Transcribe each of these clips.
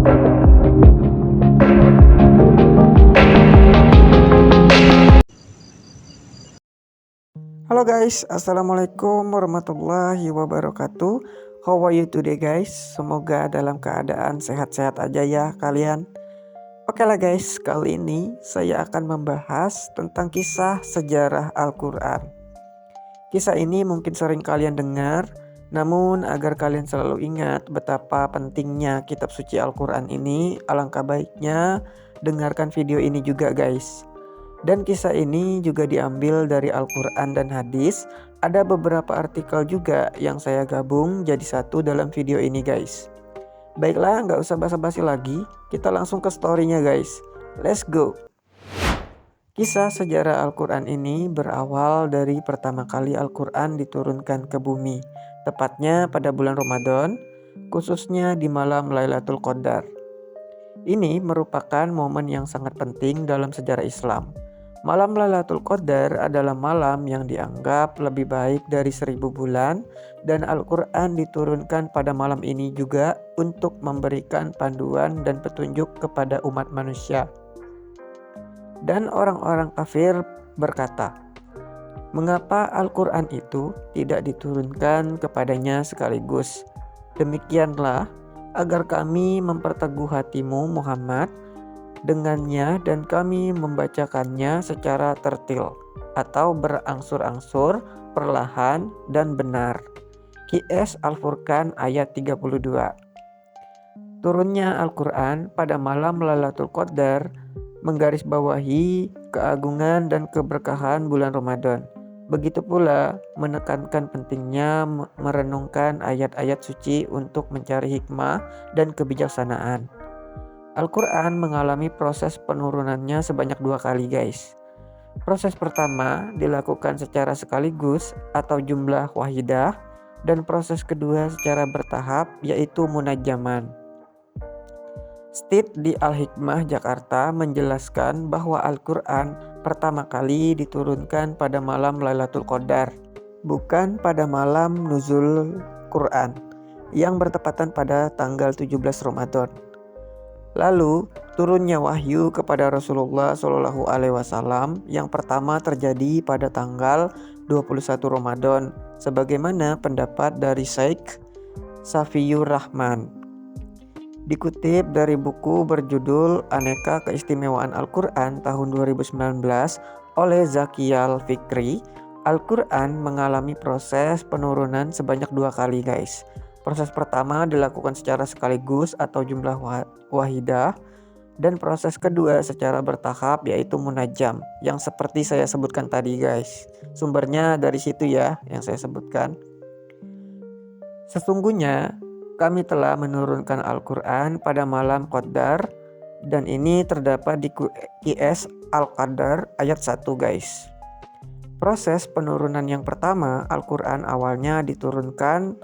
Halo guys, assalamualaikum warahmatullahi wabarakatuh. How are you today guys? Semoga dalam keadaan sehat-sehat aja ya kalian. Oke lah guys, kali ini saya akan membahas tentang kisah sejarah Al-Quran. Kisah ini mungkin sering kalian dengar, namun agar kalian selalu ingat betapa pentingnya kitab suci Al-Quran ini, alangkah baiknya dengarkan video ini juga guys. Dan kisah ini juga diambil dari Al-Quran dan hadis. Ada beberapa artikel juga yang saya gabung jadi satu dalam video ini guys. Baiklah, nggak usah basa-basi lagi, kita langsung ke story-nya guys. Let's go. Kisah sejarah Al-Quran ini berawal dari pertama kali Al-Quran diturunkan ke bumi, tepatnya pada bulan Ramadan, khususnya di malam Lailatul Qadar. Ini merupakan momen yang sangat penting dalam sejarah Islam. Malam Lailatul Qadar adalah malam yang dianggap lebih baik dari 1000 bulan, dan Al-Quran diturunkan pada malam ini juga untuk memberikan panduan dan petunjuk kepada umat manusia. Dan orang-orang kafir berkata, "Mengapa Al-Quran itu tidak diturunkan kepadanya sekaligus? Demikianlah agar kami memperteguh hatimu Muhammad dengannya dan kami membacakannya secara tertil atau berangsur-angsur, perlahan dan benar." QS Al-Furqan ayat 32. Turunnya Al-Quran pada malam Lailatul Qadar menggarisbawahi keagungan dan keberkahan bulan Ramadan. Begitu pula menekankan pentingnya merenungkan ayat-ayat suci untuk mencari hikmah dan kebijaksanaan. Al-Quran mengalami proses penurunannya sebanyak 2 kali guys. Proses pertama dilakukan secara sekaligus atau jumlah wahidah, dan proses kedua secara bertahap yaitu munajaman. Stid di Al-Hikmah Jakarta menjelaskan bahwa Al-Quran pertama kali diturunkan pada malam Lailatul Qadar, bukan pada malam nuzul Quran yang bertepatan pada tanggal 17 Ramadan. Lalu turunnya wahyu kepada Rasulullah SAW yang pertama terjadi pada tanggal 21 Ramadan, sebagaimana pendapat dari Syekh Safiyur Rahman. Dikutip dari buku berjudul Aneka Keistimewaan Al-Quran tahun 2019 oleh Zakiyal Fikri, Al-Quran mengalami proses penurunan sebanyak 2 kali guys. Proses pertama dilakukan secara sekaligus atau jumlah wahidah, dan proses kedua secara bertahap yaitu munajam yang seperti saya sebutkan tadi guys. Sumbernya dari situ ya yang saya sebutkan. Sesungguhnya kami telah menurunkan Al-Quran pada malam Qadar, dan ini terdapat di QS Al-Qadar ayat 1 guys. Proses penurunan yang pertama, Al-Quran awalnya diturunkan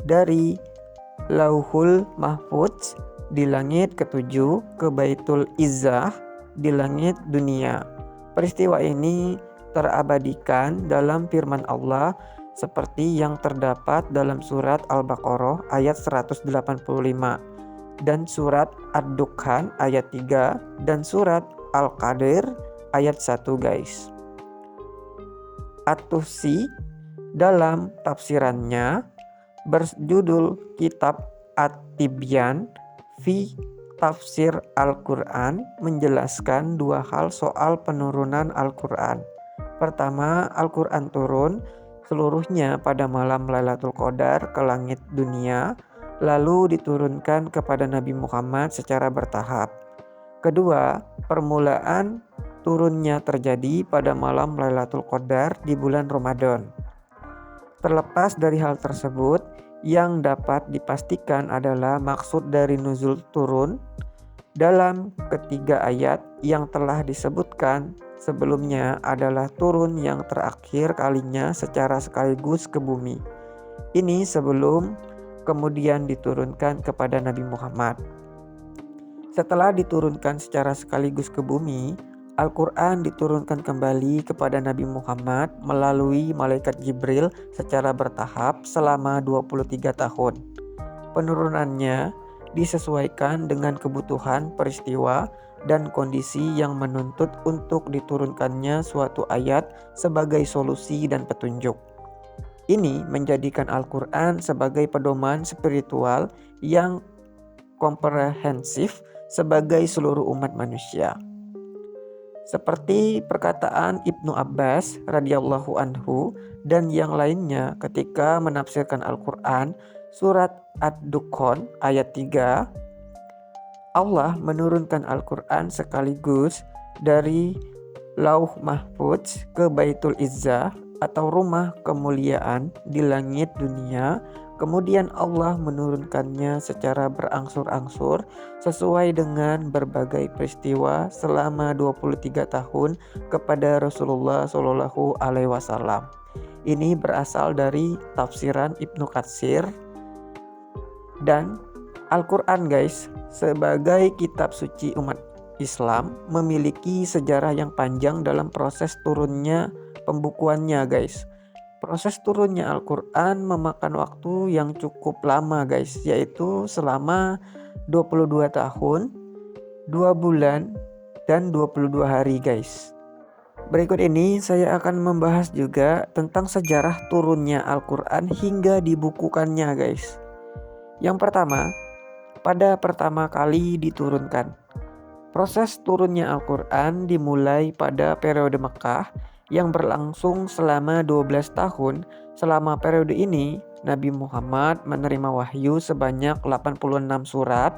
dari Lauhul Mahfudz di langit ketujuh ke Baitul Izzah di langit dunia. Peristiwa ini terabadikan dalam firman Allah seperti yang terdapat dalam surat Al-Baqarah ayat 185 dan surat Ad-Dukhan ayat 3 dan surat Al-Qadir ayat 1 guys. At-Tusi dalam tafsirannya berjudul Kitab At-Tibyan fi Tafsir Al-Quran menjelaskan 2 hal soal penurunan Al-Quran. Pertama, Al-Quran turun seluruhnya pada malam Lailatul Qadar ke langit dunia, lalu diturunkan kepada Nabi Muhammad secara bertahap. Kedua, permulaan turunnya terjadi pada malam Lailatul Qadar di bulan Ramadan. Terlepas dari hal tersebut, yang dapat dipastikan adalah maksud dari nuzul turun dalam ketiga ayat yang telah disebutkan sebelumnya adalah turun yang terakhir kalinya secara sekaligus ke bumi. Ini sebelum kemudian diturunkan kepada Nabi Muhammad. Setelah diturunkan secara sekaligus ke bumi, Al-Quran diturunkan kembali kepada Nabi Muhammad melalui malaikat Jibril secara bertahap selama 23 tahun. Penurunannya disesuaikan dengan kebutuhan peristiwa dan kondisi yang menuntut untuk diturunkannya suatu ayat sebagai solusi dan petunjuk. Ini menjadikan Al-Quran sebagai pedoman spiritual yang komprehensif sebagai seluruh umat manusia. Seperti perkataan Ibnu Abbas radhiyallahu anhu dan yang lainnya ketika menafsirkan Al-Quran surat Ad-Dukhan ayat 3, Allah menurunkan Al-Quran sekaligus dari Lauh Mahfudz ke Baitul Izzah atau rumah kemuliaan di langit dunia. Kemudian Allah menurunkannya secara berangsur-angsur sesuai dengan berbagai peristiwa selama 23 tahun kepada Rasulullah Shallallahu Alaihi Wasallam. Ini berasal dari tafsiran Ibnu Katsir. Dan Al-Quran guys, sebagai kitab suci umat Islam memiliki sejarah yang panjang dalam proses turunnya pembukuannya guys. Proses turunnya Al-Quran memakan waktu yang cukup lama guys, yaitu selama 22 tahun, 2 bulan, dan 22 hari guys. Berikut ini saya akan membahas juga tentang sejarah turunnya Al-Quran hingga dibukukannya guys. Yang pertama, pada pertama kali diturunkan. Proses turunnya Al-Quran dimulai pada periode Mekah yang berlangsung selama 12 tahun. Selama periode ini, Nabi Muhammad menerima wahyu sebanyak 86 surat.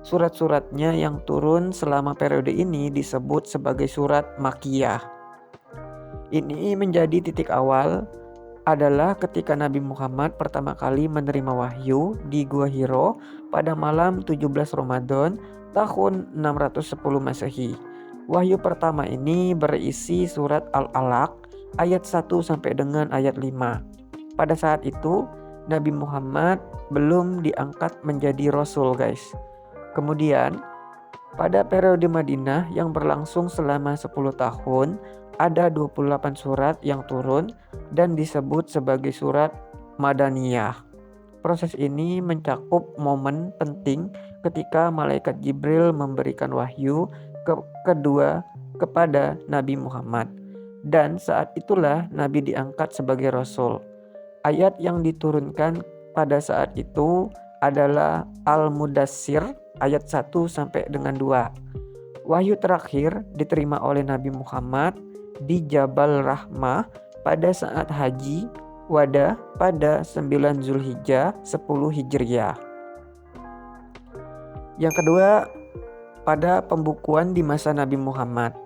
Surat-suratnya yang turun selama periode ini disebut sebagai surat Makkiyah. Ini menjadi titik awal adalah ketika Nabi Muhammad pertama kali menerima wahyu di Gua Hiro pada malam 17 Ramadan tahun 610 Masehi. Wahyu pertama ini berisi surat Al-Alaq ayat 1 sampai dengan ayat 5. Pada saat itu Nabi Muhammad belum diangkat menjadi rasul guys. Kemudian pada periode Madinah yang berlangsung selama 10 tahun ada 28 surat yang turun dan disebut sebagai surat Madaniyah. Proses ini mencakup momen penting ketika malaikat Jibril memberikan wahyu kedua kepada Nabi Muhammad, dan saat itulah Nabi diangkat sebagai Rasul. Ayat yang diturunkan pada saat itu adalah Al-Mudassir ayat 1 sampai dengan 2. Wahyu terakhir diterima oleh Nabi Muhammad di Jabal Rahmah pada saat Haji Wada pada 9 Zulhijjah 10 Hijriah. Yang kedua, pada pembukuan di masa Nabi Muhammad.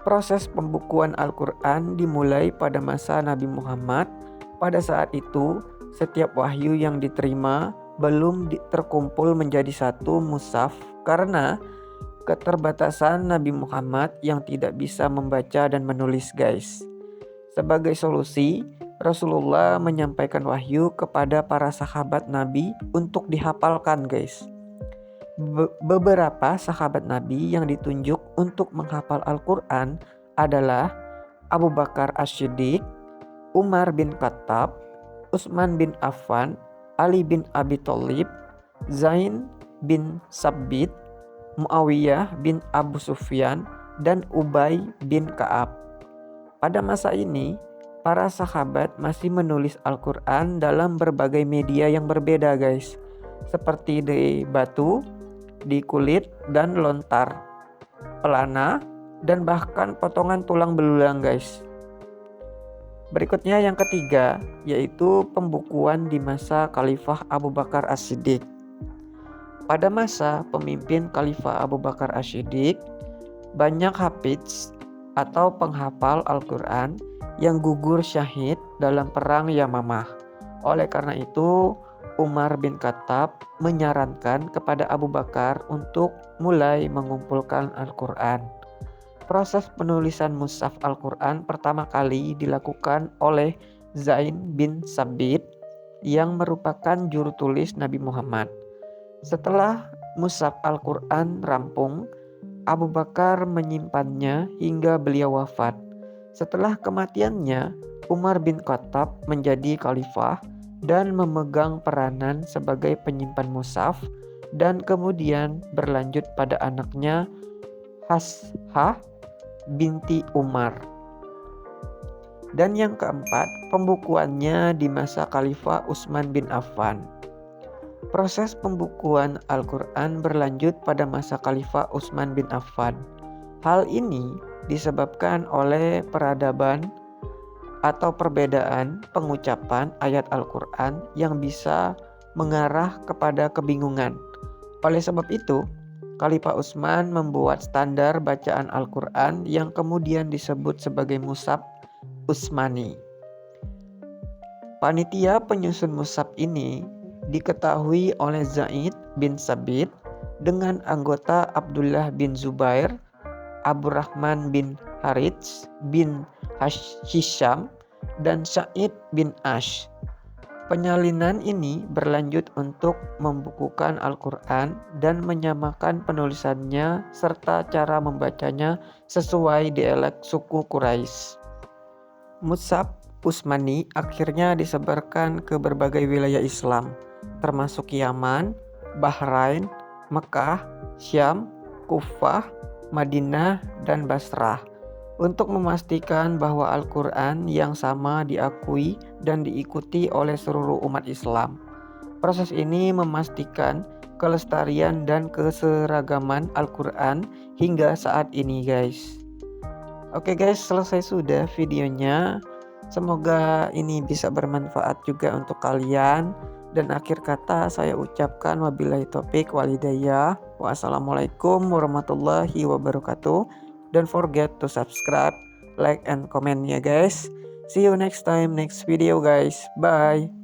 Proses pembukuan Al-Quran dimulai pada masa Nabi Muhammad. Pada saat itu, setiap wahyu yang diterima belum terkumpul menjadi satu mushaf karena keterbatasan Nabi Muhammad yang tidak bisa membaca dan menulis guys. Sebagai solusi, Rasulullah menyampaikan wahyu kepada para sahabat Nabi untuk dihafalkan guys. Beberapa sahabat Nabi yang ditunjuk untuk menghafal Al-Quran adalah Abu Bakar As-Siddiq, Umar bin Khattab, Utsman bin Affan, Ali bin Abi Thalib, Zain bin Sabbit, Muawiyah bin Abu Sufyan, dan Ubay bin Ka'ab. Pada masa ini, para sahabat masih menulis Al-Quran dalam berbagai media yang berbeda guys, seperti di batu, di kulit dan lontar, pelana, dan bahkan potongan tulang belulang guys. Berikutnya yang ketiga, yaitu pembukuan di masa Khalifah Abu Bakar As-Siddiq. Pada masa pemimpin Khalifah Abu Bakar As-Siddiq, banyak hafiz atau penghafal Al-Quran yang gugur syahid dalam perang Yamamah. Oleh karena itu, Umar bin Khattab menyarankan kepada Abu Bakar untuk mulai mengumpulkan Al-Quran. Proses penulisan mushaf Al-Quran pertama kali dilakukan oleh Zain bin Sabbit yang merupakan juru tulis Nabi Muhammad. Setelah mushaf Al-Quran rampung, Abu Bakar menyimpannya hingga beliau wafat. Setelah kematiannya, Umar bin Khattab menjadi khalifah dan memegang peranan sebagai penyimpan mushaf, dan kemudian berlanjut pada anaknya Hafsah binti Umar. Dan yang keempat, pembukuannya di masa Khalifah Utsman bin Affan. Proses pembukuan Al-Quran berlanjut pada masa Khalifah Utsman bin Affan. Hal ini disebabkan oleh peradaban atau perbedaan pengucapan ayat Al-Quran yang bisa mengarah kepada kebingungan. Oleh sebab itu, Khalifah Utsman membuat standar bacaan Al-Quran yang kemudian disebut sebagai Mushaf Utsmani. Panitia penyusun mushaf ini diketahui oleh Zaid bin Sabit dengan anggota Abdullah bin Zubair, Abdurrahman bin Harits bin Hisham, dan Sa'id bin Ash. Penyalinan ini berlanjut untuk membukukan Al-Quran dan menyamakan penulisannya serta cara membacanya sesuai dialek suku Quraisy. Mushaf Utsmani akhirnya disebarkan ke berbagai wilayah Islam, termasuk Yaman, Bahrain, Mekah, Syam, Kufah, Madinah, dan Basrah, untuk memastikan bahwa Al-Quran yang sama diakui dan diikuti oleh seluruh umat Islam. Proses ini memastikan kelestarian dan keseragaman Al-Quran hingga saat ini, guys. Oke guys, selesai sudah videonya. Semoga ini bisa bermanfaat juga untuk kalian. Dan akhir kata saya ucapkan wabillahi taufiq walhidayah. Wassalamualaikum warahmatullahi wabarakatuh. Don't forget to subscribe, like, and comment ya guys. See you next time, next video guys. Bye.